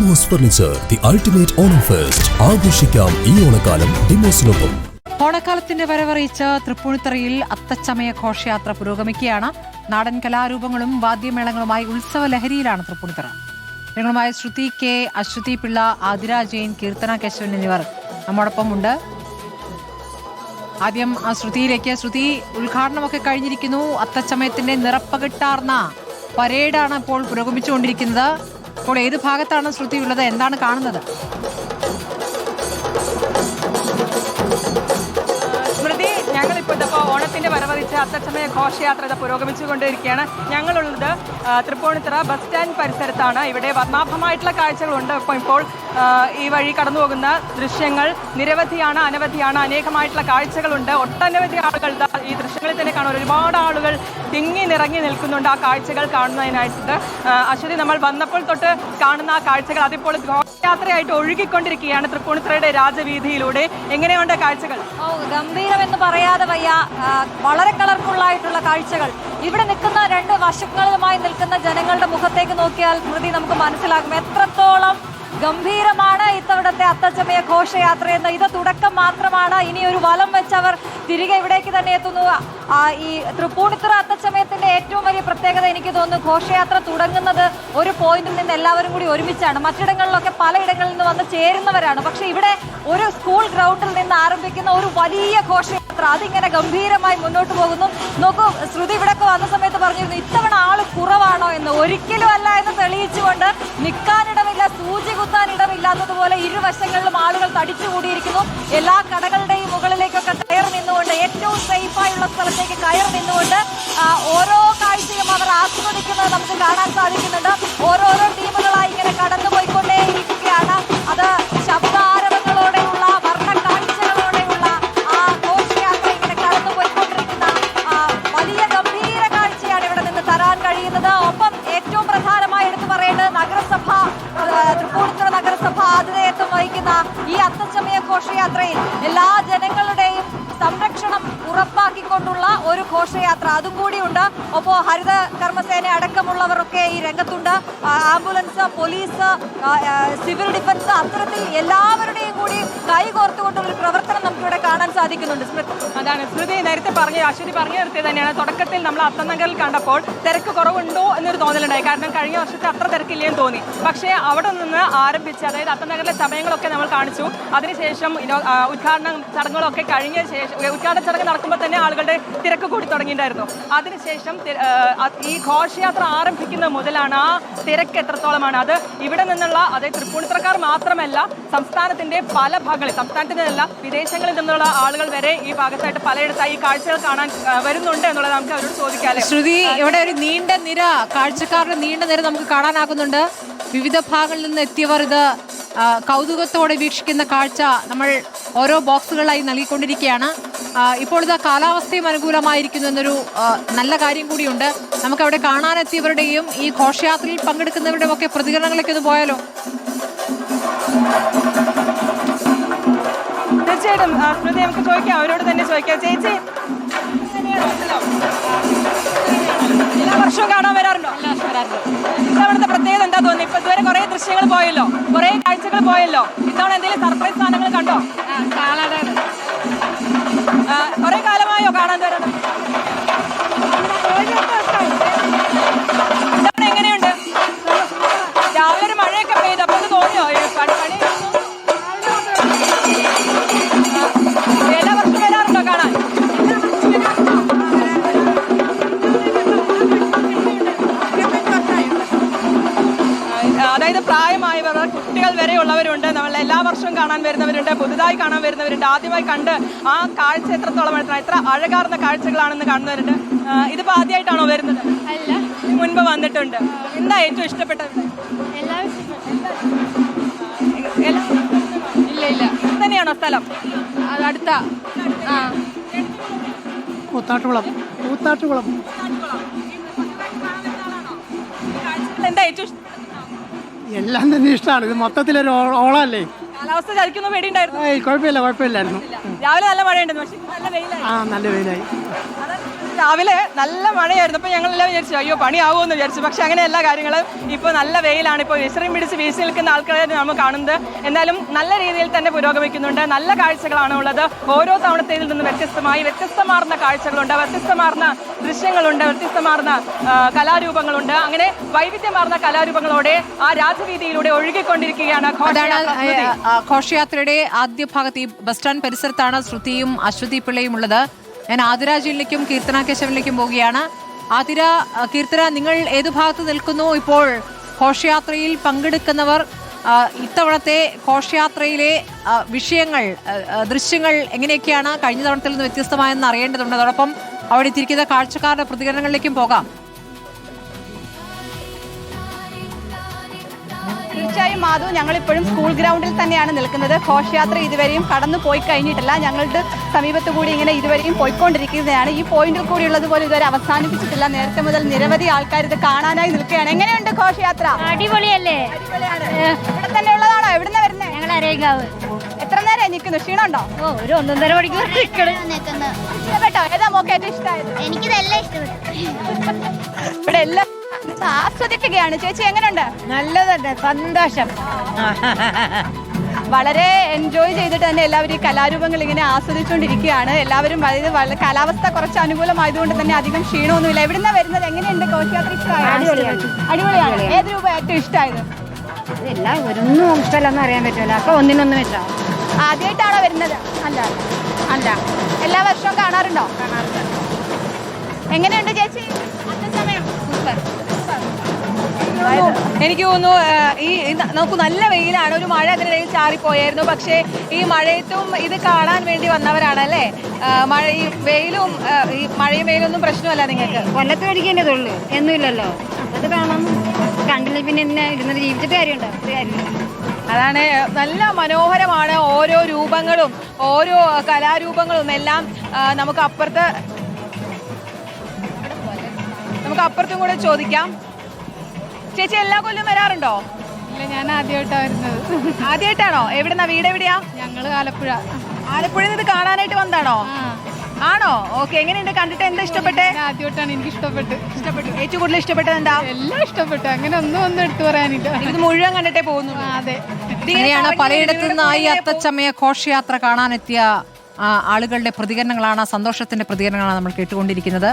Demos furniture, the ultimate Onam fest. ആഘോഷിക്കാം ഈ ഓണക്കാലം ഡിമോസിനൊപ്പം. ഓണക്കാലത്തിന്റെ വരവറിയിച്ച് തൃപ്പൂണിത്തുറയിൽ അത്തച്ചമയ ഘോഷയാത്ര പുരോഗമിക്കുകയാണ്. നാടൻ കലാരൂപങ്ങളും വാദ്യമേളങ്ങളുമായി ഉത്സവ ലഹരിയിലാണ് തൃപ്പൂണിത്തുറ. ഞങ്ങളുമായി ശ്രുതി കെ, അശ്വതി പിള്ള, ആതിര ജെയിൻ, കീർത്തന കേശവൻ എന്നിവർ നമ്മോടൊപ്പം ഉണ്ട്. ആദ്യം ആ ശ്രുതിയിലേക്ക്. ശ്രുതി, ഉദ്ഘാടനമൊക്കെ കഴിഞ്ഞിരിക്കുന്നു. അത്തച്ചമയത്തിന്റെ നിറപ്പകിട്ടാർന്ന പരേഡാണ് ഇപ്പോൾ പുരോഗമിച്ചുകൊണ്ടിരിക്കുന്നത്. ഇപ്പോൾ ഏത് ഭാഗത്താണ് ശ്രുതി ഉള്ളത്? എന്താണ് കാണുന്നത്? ഞങ്ങളിപ്പോൾ ഓണത്തിന്റെ വരവറിച്ച് അത്തച്ചമയ ഘോഷയാത്ര പുരോഗമിച്ചുകൊണ്ടിരിക്കുകയാണ്. ഞങ്ങളുള്ളത് തൃപ്പൂണിത്തുറ ബസ് സ്റ്റാൻഡ് പരിസരത്താണ്. ഇവിടെ വർണ്ണാഭമായിട്ടുള്ള കാഴ്ചകളുണ്ട്. ഇപ്പോൾ ഈ വഴി കടന്നു പോകുന്ന ദൃശ്യങ്ങൾ നിരവധിയാണ്, അനവധിയാണ്, അനേകമായിട്ടുള്ള കാഴ്ചകളുണ്ട്. ഒട്ടനവധി ആളുകൾ ഈ ദൃശ്യങ്ങളിൽ തന്നെ കാണും. ഒരുപാട് ആളുകൾ തിങ്ങി നിറങ്ങി നിൽക്കുന്നുണ്ട് ആ കാഴ്ചകൾ കാണുന്നതിനായിട്ട്. അശ്വതി, നമ്മൾ വന്നപ്പോൾ തൊട്ട് കാണുന്ന ആ കാഴ്ചകൾ അതിപ്പോൾ ഘോഷയാത്രയായിട്ട് ഒഴുകിക്കൊണ്ടിരിക്കുകയാണ് തൃപ്പൂണിത്തുറയുടെ രാജവീതിയിലൂടെ. എങ്ങനെയുണ്ട് കാഴ്ചകൾ? ഗംഭീരം എന്ന് പറയാതെ വയ്യ. വളരെ കളർഫുള്ളായിട്ടുള്ള കാഴ്ചകൾ. ഇവിടെ നിൽക്കുന്ന രണ്ട് വശങ്ങളുമായി നിൽക്കുന്ന ജനങ്ങളുടെ മുഖത്തേക്ക് നോക്കിയാൽ സ്മൃതി നമുക്ക് മനസ്സിലാകും എത്രത്തോളം ഗംഭീരമാണ് ഇത്തവണത്തെ അത്തച്ചമയ ഘോഷയാത്ര എന്ന്. ഇത് തുടക്കം മാത്രമാണ്. ഇനി ഒരു വലം വെച്ചവർ തിരികെ ഇവിടേക്ക് തന്നെ എത്തുന്നു. ഈ തൃപ്പൂണിത്തുറ അത്തച്ചമയത്തിന്റെ ഏറ്റവും വലിയ പ്രത്യേകത എനിക്ക് തോന്നുന്നു, ഘോഷയാത്ര തുടങ്ങുന്നത് ഒരു പോയിന്റിൽ നിന്ന് എല്ലാവരും കൂടി ഒരുമിച്ചാണ്. മറ്റിടങ്ങളിലൊക്കെ പലയിടങ്ങളിൽ നിന്ന് വന്ന് ചേരുന്നവരാണ്. പക്ഷെ ഇവിടെ ഒരു സ്കൂൾ ഗ്രൗണ്ടിൽ നിന്ന് ആരംഭിക്കുന്ന ഒരു വലിയ ഘോഷയാത്ര അതിങ്ങനെ ഗംഭീരമായി മുന്നോട്ട് പോകുന്നു. നോക്കൂ, ശ്രുതി ഇവിടെയൊക്കെ വന്ന സമയത്ത് പറഞ്ഞിരുന്നു ഇത്തവണ ആള് കുറവാണോ എന്ന്. ഒരിക്കലും അല്ല എന്ന് തെളിയിച്ചുകൊണ്ട് നിൽക്കാനിടമില്ല, സൂചി കുത്താൻ ഇടമില്ലാത്തതുപോലെ ഇരുവശങ്ങളിലും ആളുകൾ തടിച്ചുകൂടിയിരിക്കുന്നു. എല്ലാ കടകളുടെയും മുകളിലേക്കൊക്കെ കയറി നിന്നുകൊണ്ട്, ഏറ്റവും സേഫായുള്ള സ്ഥലത്തേക്ക് കയറി നിന്നുകൊണ്ട് ഓരോ കാഴ്ചയും അവർ ആസ്വദിക്കുന്നത് നമുക്ക് കാണാൻ സാധിക്കുന്നുണ്ട്. ഓരോരോ ടീമുകളായി ഇങ്ങനെ കടന്നുപോയിക്കൊണ്ടേയിരിക്കുകയാണ്. അത് ശബ്ദാരവങ്ങളോടെയുള്ള വർണ്ണ കാഴ്ചകളോടെയുള്ള ആ ഘോഷയാത്ര ഇങ്ങനെ കടന്നുപോയിക്കൊണ്ടിരിക്കുന്ന വലിയ ഗംഭീര കാഴ്ചയാണ് ഇവിടെ നിന്ന് തരാൻ കഴിയുന്നത്. ഒപ്പം ഏറ്റവും പ്രധാനമായി എടുത്തു പറയേണ്ടത് തൃപ്പൂണിത്തുറ നഗരസഭ ആതിഥേയത്വം വഹിക്കുന്ന ഈ അത്തച്ചമയ ഘോഷയാത്രയിൽ എല്ലാ ജനങ്ങളുടെയും സംരക്ഷണം ഉറപ്പാക്കിക്കൊണ്ടുള്ള ഒരു ഘോഷയാത്ര അതും കൂടിയുണ്ട്. ഒപ്പം ഹരിത കർമ്മസേന അടക്കമുള്ളവരൊക്കെ ഈ രംഗത്തുണ്ട്. ആംബുലൻസ്, പോലീസ്, സിവിൽ ഡിഫൻസ്, അത്തരത്തിൽ എല്ലാവരുടെയും കൂടി കൈകോർത്തുകൊണ്ടുള്ള ഒരു പ്രവർത്തനം നമുക്കിവിടെ കാണാൻ സാധിക്കുന്നുണ്ട്. അതാണ് സ്മൃതി നേരത്തെ അശ്വതി പറഞ്ഞു നിർത്തിയത് തന്നെയാണ്. തുടക്കത്തിൽ നമ്മൾ അത്തനഗറിൽ കണ്ടപ്പോൾ തിരക്ക് കുറവുണ്ടോ എന്നൊരു തോന്നലുണ്ടായി. കാരണം കഴിഞ്ഞ വർഷത്തെ അത്ര തിരക്കില്ലേന്ന് തോന്നി. പക്ഷേ അവിടെ നിന്ന് ആരംഭിച്ച്, അതായത് അത്തനഗറിലെ സമയങ്ങളൊക്കെ നമ്മൾ കാണിച്ചു. അതിനുശേഷം ഉദ്ഘാടന ചടങ്ങുകളൊക്കെ കഴിഞ്ഞ ശേഷം, ഉദ്ഘാടന ചടങ്ങ് നടക്കുമ്പോൾ തന്നെ ആളുകളുടെ തിരക്ക് കൂടി തുടങ്ങിയിട്ടുണ്ടായിരുന്നു. അതിനുശേഷം ഈ ഘോഷയാത്ര ആരംഭിക്കുന്നത് മുതലാണ് ആ തിരക്ക് എത്രത്തോളമാണ്. അത് ഇവിടെ നിന്നുള്ള, അതായത് തൃപ്പൂണിത്തുറക്കാർ മാത്രമല്ല, സംസ്ഥാനത്തിന്റെ പല ഭാഗങ്ങളിൽ, സംസ്ഥാനത്തിൽ നിന്നല്ല വിദേശങ്ങളിൽ നിന്നുള്ള ആളുകൾ വരെ ഈ ഭാഗത്തായിട്ട് പലയിടത്തായി ഈ കാഴ്ചകൾ കാണാൻ വരുന്നുണ്ട് എന്നുള്ളത് നമുക്ക് അവരോട് ചോദിക്കാം. ശ്രുതി, ഇവിടെ ഒരു നീണ്ട നിര, കാഴ്ചക്കാരുടെ നീണ്ട നിര നമുക്ക് കാണാനാകുന്നുണ്ട്. വിവിധ ഭാഗങ്ങളിൽ നിന്ന് എത്തിയവർ ഇത് കൗതുകത്തോടെ വീക്ഷിക്കുന്ന കാഴ്ച നമ്മൾ ഓരോ ബോക്സുകളായി നൽകിക്കൊണ്ടിരിക്കുകയാണ്. ഇപ്പോൾ ഇത് കാലാവസ്ഥയും അനുകൂലമായിരിക്കുന്നു എന്നൊരു നല്ല കാര്യം കൂടിയുണ്ട്. നമുക്കവിടെ കാണാനെത്തിയവരുടെയും ഈ ഘോഷയാത്രയിൽ പങ്കെടുക്കുന്നവരുടെയും ഒക്കെ പ്രതികരണങ്ങളൊക്കെ ഒന്ന് പോയാലോ? തീർച്ചയായിട്ടും സ്മൃതി, നമുക്ക് ചോദിക്കാം, അവരോട് തന്നെ ചോദിക്കാം. ചേച്ചി, എല്ലാ വർഷവും കാണാൻ വരാറുണ്ടോ? ഇത്തവണത്തെ പ്രത്യേകത എന്താ തോന്നി? ഇപ്പൊ ഇതുവരെ കുറെ ദൃശ്യങ്ങൾ പോയല്ലോ, കുറെ കാഴ്ചകൾ പോയല്ലോ. ഇത്തവണ എന്തെങ്കിലും സർപ്രൈസ് സാധനങ്ങൾ കണ്ടോ? കുറെ കാലമായോ കാണാൻ വരണം? ഇത്തവണ എങ്ങനെയുണ്ട്? രാവിലെ ഒരു മഴയൊക്കെ പെയ്തു, അപ്പൊ ഇത് തോന്നിയോ പണി? എല്ലാ വർഷവും വരാറുണ്ടോ കാണാൻ? അതായത് പ്രായമായവർ, കുട്ടികൾ വരെയുള്ളവരുണ്ട്. നമ്മൾ എല്ലാ വർഷവും കാണാൻ വരുന്നവരുണ്ട്, പുതുതായി കാണാൻ വരുന്നവരുണ്ട്, ആദ്യമായി കണ്ട് ആ കാഴ്ച എത്രത്തോളം എത്ര അഴകാർന്ന കാഴ്ചകളാണെന്ന് കാണുന്നവരുണ്ട്. ഇതിപ്പോ ആദ്യമായിട്ടാണോ വരുന്നത്? അല്ല, മുൻപ് വന്നിട്ടുണ്ട്. എന്താ ഏറ്റവും ഇഷ്ടപ്പെട്ടത്? ഇല്ല, തന്നെയാണോ സ്ഥലം? അടുത്ത കൂത്താട്ടുകുളം. എന്താ ഏറ്റവും എല്ലാം തന്നെ ഇഷ്ടമാണ്. ഇത് മൊത്തത്തിലൊരു ഓളല്ലേ. കാലാവസ്ഥ ചതിക്കുന്ന പേടിയുണ്ടായിരുന്നു? കുഴപ്പമില്ലായിരുന്നു. രാവിലെ നല്ല മഴയുണ്ടെന്ന്, പക്ഷേ നല്ല വെയിലായി. നല്ല വെയിലായി. രാവിലെ നല്ല മഴയായിരുന്നു. അപ്പോൾ ഞങ്ങളെല്ലാം വിചാരിച്ചു അയ്യോ പണിയാവുമെന്ന് വിചാരിച്ചു. പക്ഷെ അങ്ങനെ എല്ലാ കാര്യങ്ങളും ഇപ്പോൾ നല്ല വെയിലാണ്. ഇപ്പോൾ വിശ്രമം പിടിച്ച് വീശി നിൽക്കുന്ന ആൾക്കാരെ നമ്മൾ കാണുന്നത്. എന്നാലും നല്ല രീതിയിൽ തന്നെ പുരോഗമിക്കുന്നുണ്ട്. നല്ല കാഴ്ചകളാണ് ഉള്ളത്. ഓരോ തവണത്തേതിൽ നിന്ന് വ്യത്യസ്തമാർന്ന കാഴ്ചകളുണ്ട്, വ്യത്യസ്തമാർന്ന ദൃശ്യങ്ങളുണ്ട്, വ്യത്യസ്തമാർന്ന കലാരൂപങ്ങളുണ്ട്. അങ്ങനെ വൈവിധ്യമാർന്ന കലാരൂപങ്ങളോടെ ആ രാജവീതിയിലൂടെ ഒഴുകിക്കൊണ്ടിരിക്കുകയാണ് ഘോഷയാത്രയുടെ ആദ്യ ഭാഗത്ത്. ഈ ബസ് സ്റ്റാൻഡ് പരിസരത്താണ് ശ്രുതിയും അശ്വതി പിള്ളയും ഉള്ളത്. ഞാൻ ആതിരാജിലേക്കും കീർത്തന കേശവനിലേക്കും പോവുകയാണ്. കീർത്തന, നിങ്ങൾ ഏതു ഭാഗത്ത് നിൽക്കുന്നു ഇപ്പോൾ? ഘോഷയാത്രയിൽ പങ്കെടുക്കുന്നവർ ഇത്തവണത്തെ ഘോഷയാത്രയിലെ വിഷയങ്ങൾ, ദൃശ്യങ്ങൾ എങ്ങനെയൊക്കെയാണ് കഴിഞ്ഞ തവണത്തിൽ നിന്ന് വ്യത്യസ്തമായെന്ന് അറിയേണ്ടതുണ്ട്. അതോടൊപ്പം അവിടെ എത്തിയിരിക്കുന്ന കാഴ്ചക്കാരുടെ പ്രതികരണങ്ങളിലേക്കും പോകാം. തീർച്ചയായും മാധു, ഞങ്ങളിപ്പോഴും സ്കൂൾ ഗ്രൗണ്ടിൽ തന്നെയാണ് നിൽക്കുന്നത്. ഘോഷയാത്ര ഇതുവരെയും കടന്നു പോയി കഴിഞ്ഞിട്ടില്ല. ഞങ്ങളുടെ സമീപത്ത് കൂടി ഇങ്ങനെ ഇതുവരെയും പോയിക്കൊണ്ടിരിക്കുന്നതാണ്. ഈ പോയിന്റിൽ കൂടിയുള്ളതുപോലെ ഇതുവരെ അവസാനിപ്പിച്ചിട്ടില്ല. നേരത്തെ മുതൽ നിരവധി ആൾക്കാർ ഇത് കാണാനായി നിൽക്കുകയാണ്. എങ്ങനെയുണ്ട് ഘോഷയാത്ര? അടിപൊളിയല്ലേ? ഇവിടെ തന്നെ ഉള്ളതാണോ? എവിടുന്ന് വരുന്നത്? ഞങ്ങൾ അരേങ്കാവ്. എത്ര നേരം നിൽക്കുന്നു? ക്ഷീണമുണ്ടോ? ഒരു 1.5 മണിക്കൂർ ഇഷ്ടപ്പെട്ടോ? ഏതാ മോക്ക് ഏറ്റവും ഇഷ്ടമായത്? എനിക്കിതെല്ലാം ഇഷ്ടപ്പെട്ടു. ഇവിടെ എല്ലാം ആസ്വദിക്കുകയാണ്. ചേച്ചി എങ്ങനെയുണ്ട്? നല്ലതന്നെ, സന്തോഷം. വളരെ എൻജോയ് ചെയ്തിട്ട് തന്നെ എല്ലാവരും ഈ കലാരൂപങ്ങൾ ഇങ്ങനെ ആസ്വദിച്ചുകൊണ്ടിരിക്കുകയാണ്. എല്ലാവരും വളരെ കാലാവസ്ഥ കുറച്ച് അനുകൂലമായതുകൊണ്ട് തന്നെ അധികം ക്ഷീണമൊന്നുമില്ല. എവിടുന്ന വരുന്നത്? എങ്ങനെയുണ്ട് ഘോഷയാത്ര? ഇഷ്ടമായോ? അടിപൊളിയാണ്. ഏത് രൂപ ഏറ്റവും ഇഷ്ടമായത്? എല്ലാം ഒന്നും ഇഷ്ടമല്ലെന്ന് അറിയാൻ പറ്റില്ല. അപ്പൊ ഒന്നിനൊന്നും ഇഷ്ടം. ആദ്യമായിട്ടാണോ വരുന്നത്? അല്ല അല്ല, എല്ലാ വർഷവും കാണാറുണ്ടോ? എങ്ങനെയുണ്ട് ചേച്ചി? എനിക്ക് തോന്നുന്നു നമുക്ക് നല്ല വെയിലാണ്. ഒരു മഴ അതിനിടയിൽ ചാറിപ്പോയായിരുന്നു. പക്ഷേ ഈ മഴയത്തും ഇത് കാണാൻ വേണ്ടി വന്നവരാണ് അല്ലേ? ഈ വെയിലും ഈ മഴയും വെയിലൊന്നും പ്രശ്നമല്ല നിങ്ങൾക്ക്? കൊല്ലത്ത് പഠിക്കേണ്ടതുള്ളൂ, എന്നുമില്ലല്ലോ. അത് കാണാം. കണ്ടില്ല പിന്നെ എന്നെ ഇരുന്നത് ജീവിച്ചിട്ട് കാര്യമുണ്ടോ? അതാണ്, നല്ല മനോഹരമാണ് ഓരോ രൂപങ്ങളും, ഓരോ കലാരൂപങ്ങളും എല്ലാം. നമുക്ക് അപ്പുറത്തും കൂടെ ചോദിക്കാം. ചേച്ചി എല്ലാ കൊല്ലം വരാറുണ്ടോ? ഇല്ല, ഞാൻ ആദ്യമായിട്ടാണ് വരുന്നത്. ആദ്യമായിട്ടാണോ? എവിടെന്നാ? വീട് എവിടെയാ? ഞങ്ങൾ ആലപ്പുഴ. ആലപ്പുഴയിൽ ഇത് കാണാനായിട്ട് വന്നാണോ? ആണോ? ഓക്കെ. എങ്ങനെയുണ്ട്? കണ്ടിട്ട് എന്താ ഇഷ്ടപ്പെട്ടെ? ആദ്യമായിട്ടാണ്, എനിക്ക് ഇഷ്ടപ്പെട്ടു. ഏറ്റവും കൂടുതൽ ഇഷ്ടപ്പെട്ടത് എന്താ? എല്ലാം ഇഷ്ടപ്പെട്ടു. അങ്ങനെ ഒന്നും എടുത്തു പറയാനില്ല. ഇത് മുഴുവൻ കണ്ടിട്ടേ പോകുന്നു. അതെ. അങ്ങനെയാണ് പലയിടത്തു നിന്നായി അത്തച്ചമയ ഘോഷയാത്ര കാണാനെത്തിയ ആളുകളുടെ പ്രതികരണങ്ങളാണ്, സന്തോഷത്തിന്റെ പ്രതികരണങ്ങളാണ് നമ്മൾ കേട്ടുകൊണ്ടിരിക്കുന്നത്.